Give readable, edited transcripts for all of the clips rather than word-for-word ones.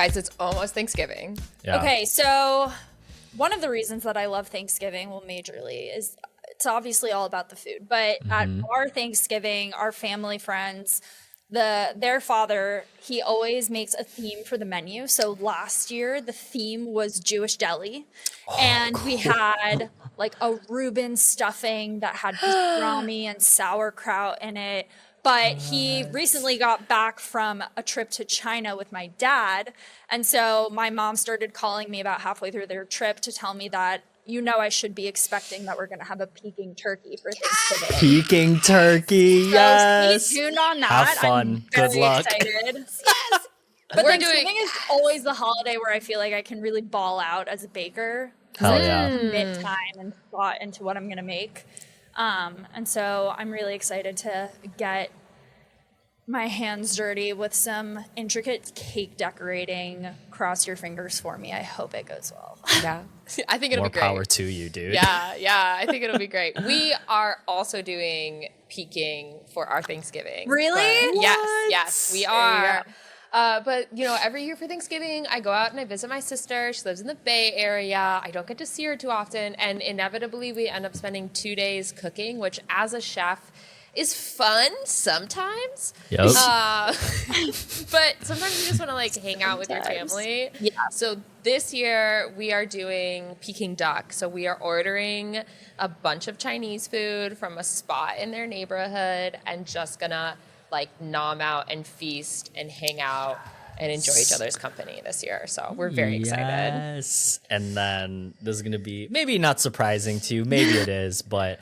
Guys, it's almost Thanksgiving. Yeah. Okay, so one of the reasons that I love Thanksgiving, majorly, is it's obviously all about the food. But at our Thanksgiving, our family friends, their father, he always makes a theme for the menu. So last year, the theme was Jewish deli. And we had like a Reuben stuffing that had pastrami and sauerkraut in it. But he recently got back from a trip to China with my dad. And so my mom started calling me about halfway through their trip to tell me that, I should be expecting that we're going to have a Peking turkey for Thanksgiving. Peking turkey, yes. So stay tuned on that. Have fun. I'm Good luck. Excited. Yes. But Thanksgiving is always the holiday where I feel like I can really ball out as a baker. Hell yeah. Commit time and thought into what I'm going to make. And so I'm really excited to get my hands dirty with some intricate cake decorating. Cross your fingers for me. I hope it goes well. Yeah. I think it'll More be great. power to you, dude. Yeah. I think it'll be great. We are also doing Peking for our Thanksgiving. Really? Yes, we are. But, every year for Thanksgiving, I go out and I visit my sister. She lives in the Bay Area. I don't get to see her too often. And inevitably, we end up spending 2 days cooking, which as a chef is fun sometimes. Yep. But sometimes you just want to hang out with your family. Yeah. So this year we are doing Peking duck. So we are ordering a bunch of Chinese food from a spot in their neighborhood and just gonna nom out and feast and hang out and enjoy each other's company this year. So we're very excited. Yes. And then this is going to be maybe not surprising to you. Maybe it is, but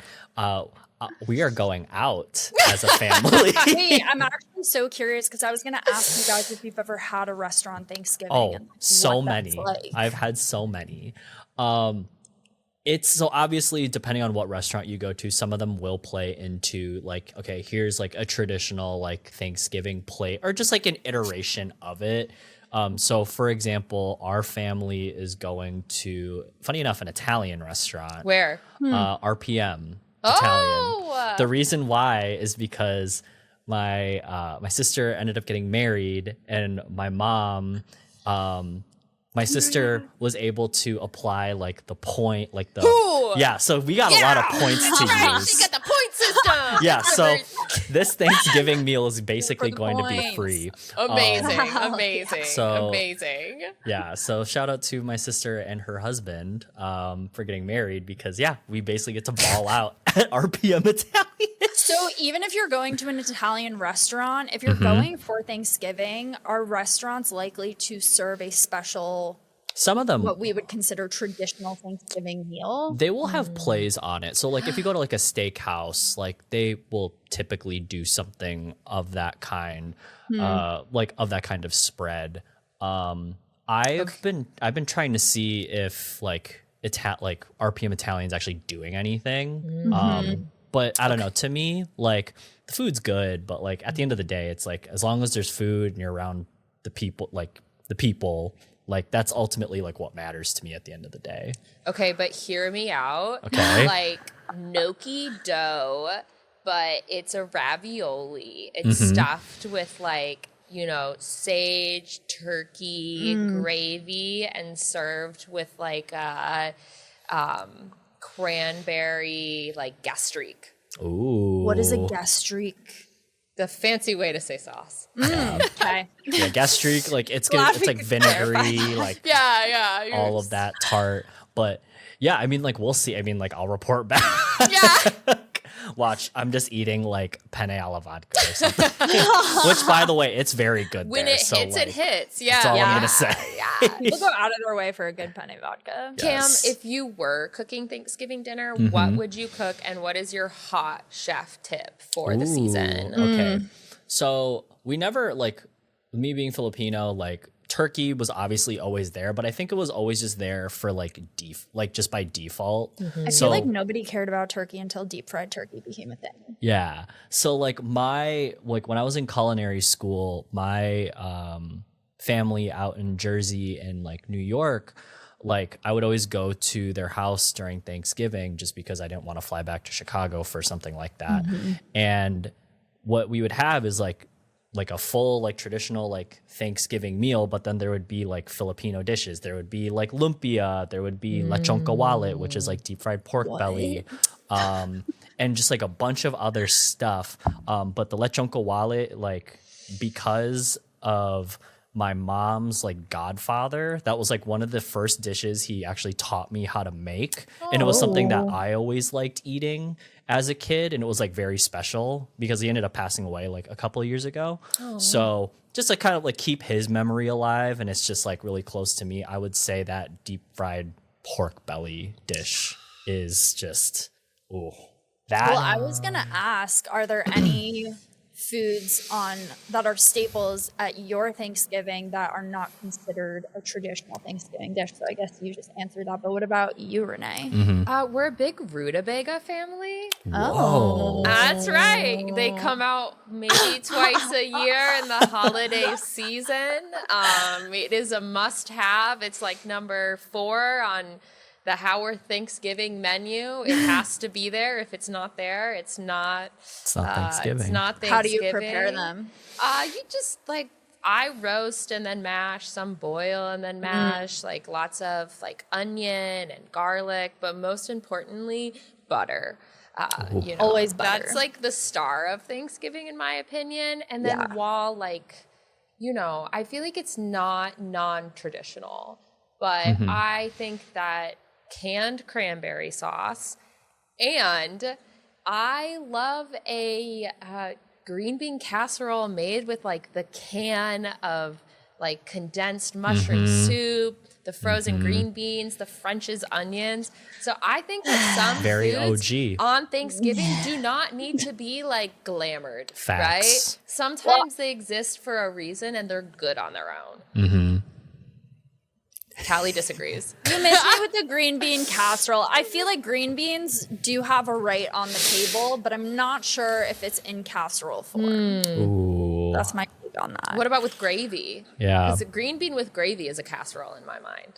we are going out as a family. Wait, I'm actually so curious because I was going to ask you guys if you've ever had a restaurant Thanksgiving. Oh, and so what that's many. like. I've had so many. It's so obviously depending on what restaurant you go to, some of them will play into okay, here's a traditional Thanksgiving plate or just an iteration of it. So for example, our family is going to, funny enough, an Italian restaurant. Where? RPM. Oh! Italian. The reason why is because my sister ended up getting married, and my mom, my sister was able to apply the point, so we got a lot of points to use. She got the point system. Yeah, so this Thanksgiving meal is basically going to be free. Amazing. So- Amazing. Yeah, so shout out to my sister and her husband for getting married because, we basically get to ball out at RPM Italian. So even if you're going to an Italian restaurant, if you're going for Thanksgiving, are restaurants likely to serve a special, Some of them, what we would consider traditional Thanksgiving meal? they will have plays on it. So if you go to a steakhouse, they will typically do something of that kind, of that kind of spread. I've been trying to see if RPM Italian's actually doing anything. But I don't know. To me, the food's good, but at the end of the day, it's as long as there's food and you're around the people, that's ultimately what matters to me at the end of the day. Okay, but hear me out. Okay. Gnocchi dough, but it's a ravioli. It's stuffed with sage, turkey, gravy, and served with cranberry gastrique. Ooh. What is a gastrique? The fancy way to say sauce. Okay. Yeah, gastrique, it's good. It's vinegary, Yeah. all of that tart. But yeah, I mean, we'll see. I mean, I'll report back. Yeah. Watch, I'm just eating penne alla vodka or something. Which, by the way, it's very good. When there, it hits, it hits. Yeah. That's all I'm gonna say. People go out of their way for a good penne vodka. Yes. Cam, if you were cooking Thanksgiving dinner, what would you cook, and what is your hot chef tip for the season? Okay. So we never me being Filipino, turkey was obviously always there, but I think it was always just there for just by default. I feel like nobody cared about turkey until deep fried turkey became a thing. Yeah. So my when I was in culinary school, my family out in Jersey and New York, I would always go to their house during Thanksgiving just because I didn't want to fly back to Chicago for something like that. And what we would have is like a full like traditional like Thanksgiving meal, but then there would be like Filipino dishes. There would be like lumpia, there would be lechon kawale, which is like deep fried pork belly, and just like a bunch of other stuff. But the lechon kawale, like because of my mom's like godfather, that was like one of the first dishes he actually taught me how to make. And it was something that I always liked eating as a kid, and it was like very special because he ended up passing away like a couple of years ago. So just like kind of like keep his memory alive, and it's just like really close to me. I would say that deep fried pork belly dish is just that. Well, I was gonna ask, are there any foods that are staples at your Thanksgiving that are not considered a traditional Thanksgiving dish? So I guess you just answered that. But what about you, Renee? We're a big rutabaga family. Whoa. That's right. They come out maybe twice a year in the holiday season. It is a must-have. It's like number 4 on the Howard Thanksgiving menu. It has to be there. If it's not there, it's not Thanksgiving. It's not Thanksgiving. How do you prepare them? You just like, I roast and then mash, some boil and then mash, like lots of like onion and garlic, but most importantly, butter. You know, Always butter. That's like the star of Thanksgiving in my opinion. And then while like, you know, I feel like it's not non-traditional, but I think that canned cranberry sauce, and I love a green bean casserole made with like the can of like condensed mushroom soup, the frozen green beans, the French's onions. So I think that some Very foods OG. on Thanksgiving do not need to be like glamored, Facts. right? Sometimes they exist for a reason and they're good on their own. Callie disagrees. You missed me with the green bean casserole. I feel like green beans do have a right on the table, but I'm not sure if it's in casserole form. Ooh. That's my take on that. What about with gravy? Yeah. Because a green bean with gravy is a casserole in my mind.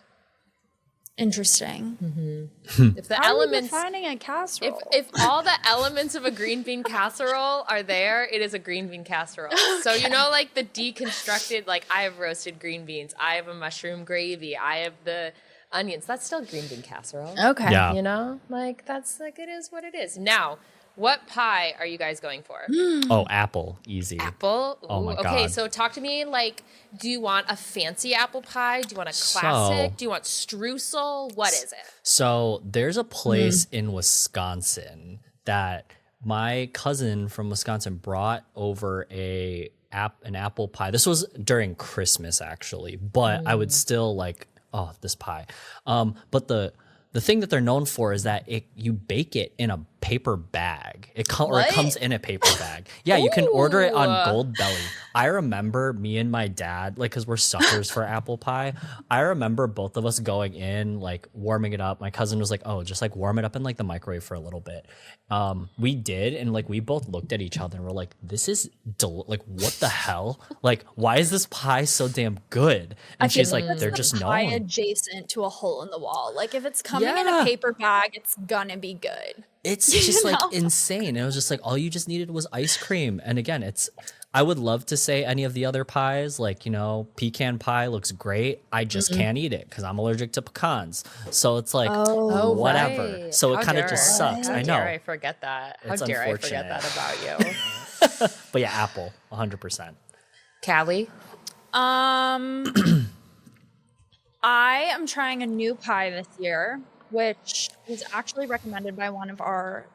Interesting. If the How elements, are you defining a casserole? if all the elements of a green bean casserole are there, it is a green bean casserole. So you know, like the deconstructed, like I have roasted green beans, I have a mushroom gravy, I have the onions. That's still green bean casserole. Okay. Yeah. You know, like that's like it is what it is. Now, what pie are you guys going for? Oh, apple. Easy. Apple? Ooh, Oh my okay, God. so talk to me like, do you want a fancy apple pie? Do you want a classic? So- Do you want streusel? What is it? So there's a place in Wisconsin that my cousin from Wisconsin brought over an apple pie. This was during Christmas actually, but I would still like, oh, this pie. But the thing that they're known for is that you bake it in a paper bag. It comes in a paper bag. Yeah, you can order it on Gold Belly. I remember me and my dad, like, because we're suckers for apple pie. I remember both of us going in, like, warming it up. My cousin was like, "Oh, just like warm it up in like the microwave for a little bit." We did, and like we both looked at each other and we're like, "This is like what the hell? Like, why is this pie so damn good?" And she's like, "They're just pie known." adjacent to a hole in the wall. Like if it's coming in a paper bag, it's gonna be good. It's just like insane. It was just like all you just needed was ice cream. And again, I would love to say any of the other pies, like, you know, pecan pie looks great. I just can't eat it because I'm allergic to pecans. So it's like, whatever. Right. So How it kind of dare just sucks. How I know. dare I forget that? How It's dare I forget unfortunate. that about you? But yeah, apple, 100%. Callie? I am trying a new pie this year, which was actually recommended by one of our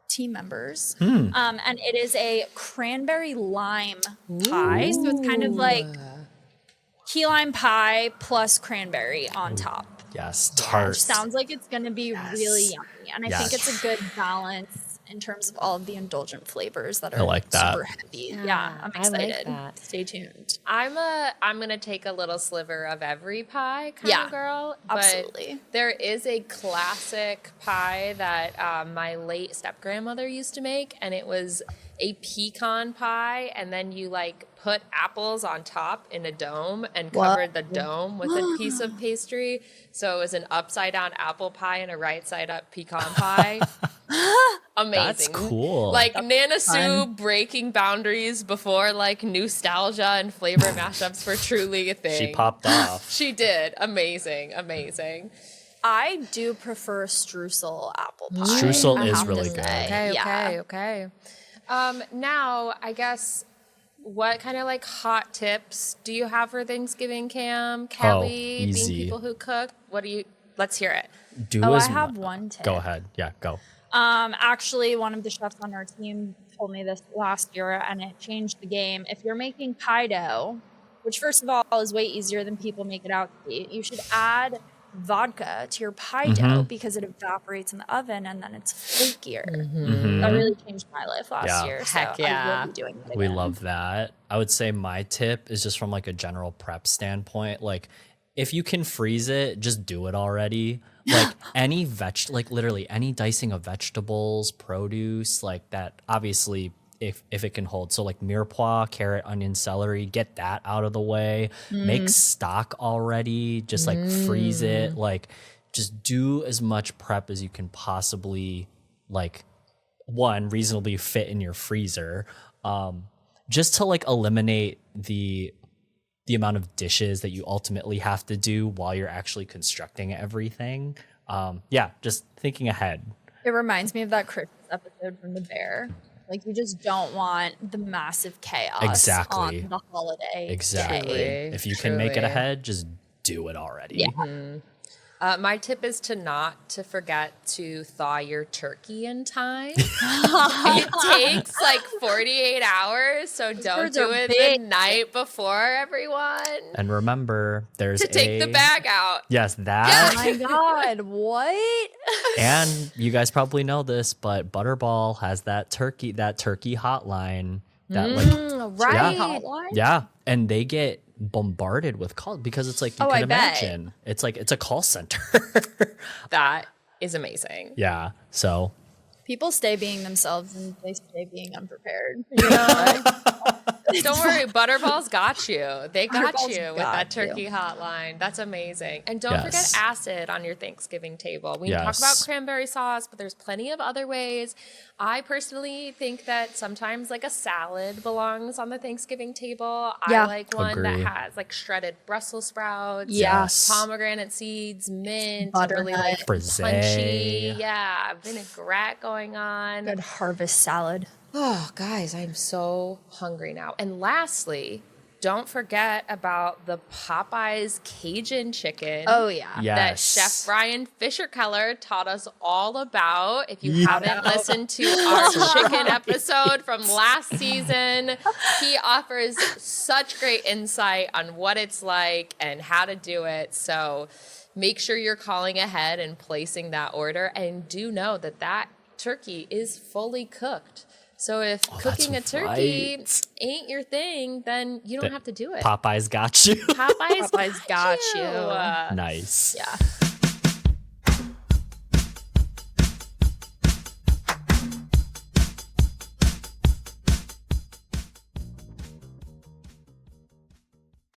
team members. And it is a cranberry lime pie. So it's kind of like key lime pie plus cranberry on top. Yes, tart. Sounds like it's going to be really yummy. And I Yes. think it's a good balance in terms of all of the indulgent flavors that are like that. super heavy. Yeah, I'm I like excited. that. Stay tuned. I'm gonna take a little sliver of every pie kind Yeah, of girl. But absolutely. there is a classic pie that my late step grandmother used to make, and it was a pecan pie, and then you like put apples on top in a dome and covered the dome with a piece of pastry. So it was an upside down apple pie and a right side up pecan pie. Amazing. That's cool. Like Nana Sue breaking boundaries before like nostalgia and flavor mashups were truly a thing. She popped off. She did. Amazing. I do prefer streusel apple pie. Streusel I is have to really say. good. Okay. Now, I guess, what kind of like hot tips do you have for Thanksgiving, Cam? Kelly, being easy. people who cook. Let's hear it. I have one tip. Go ahead. Yeah, go. Actually, one of the chefs on our team told me this last year, and it changed the game. If you're making pie dough, which first of all is way easier than people make it out to be, you should add vodka to your pie dough because it evaporates in the oven and then it's flakier. That really changed my life last year. Heck so yeah. I will be doing it again. We love that. I would say my tip is just from like a general prep standpoint. Like if you can freeze it, just do it already. Like like literally any dicing of vegetables, produce, like that, obviously if it can hold. So like mirepoix, carrot, onion, celery, get that out of the way. Make stock already, just like freeze it. Like just do as much prep as you can possibly like reasonably fit in your freezer. Just to like eliminate the amount of dishes that you ultimately have to do while you're actually constructing everything. Just thinking ahead. It reminds me of that Christmas episode from The Bear. Like, you just don't want the massive chaos on the holiday. Exactly. Day. If you can make it ahead, just do it already. Yeah. My tip is to forget to thaw your turkey in time. It takes like 48 hours, so don't do it the night before, everyone. And remember, there's to take the bag out. Yes, that. Oh my God, what? And you guys probably know this, but Butterball has that turkey hotline. That Right. Yeah. And they get bombarded with calls because it's like you can imagine. It's like it's a call center. That is amazing. Yeah. So People stay being themselves and they stay being unprepared. You know? Don't worry, Butterball's got you. They got Butterball's you with got that turkey hotline. That's amazing. And don't forget Yes. acid on your Thanksgiving table. We talk Yes. about cranberry sauce, but there's plenty of other ways. I personally think that sometimes like a salad belongs on the Thanksgiving table. Yeah. I like one Agree. that has like shredded Brussels sprouts, Yes. pomegranate seeds, mint, Butternut. really like Frisee. punchy, vinaigrette going on. Good harvest salad. Oh, guys, I'm so hungry now. And lastly, don't forget about the Popeyes Cajun chicken. Oh, yeah. That Yes. Chef Brian Fisher Keller taught us all about. If you haven't listened to our chicken episode from last season, he offers such great insight on what it's like and how to do it. So make sure you're calling ahead and placing that order. And do know that that turkey is fully cooked. So if cooking a turkey ain't your thing, then you don't have to do it. Popeye's got you. Popeyes Popeyes got you. Nice. Yeah.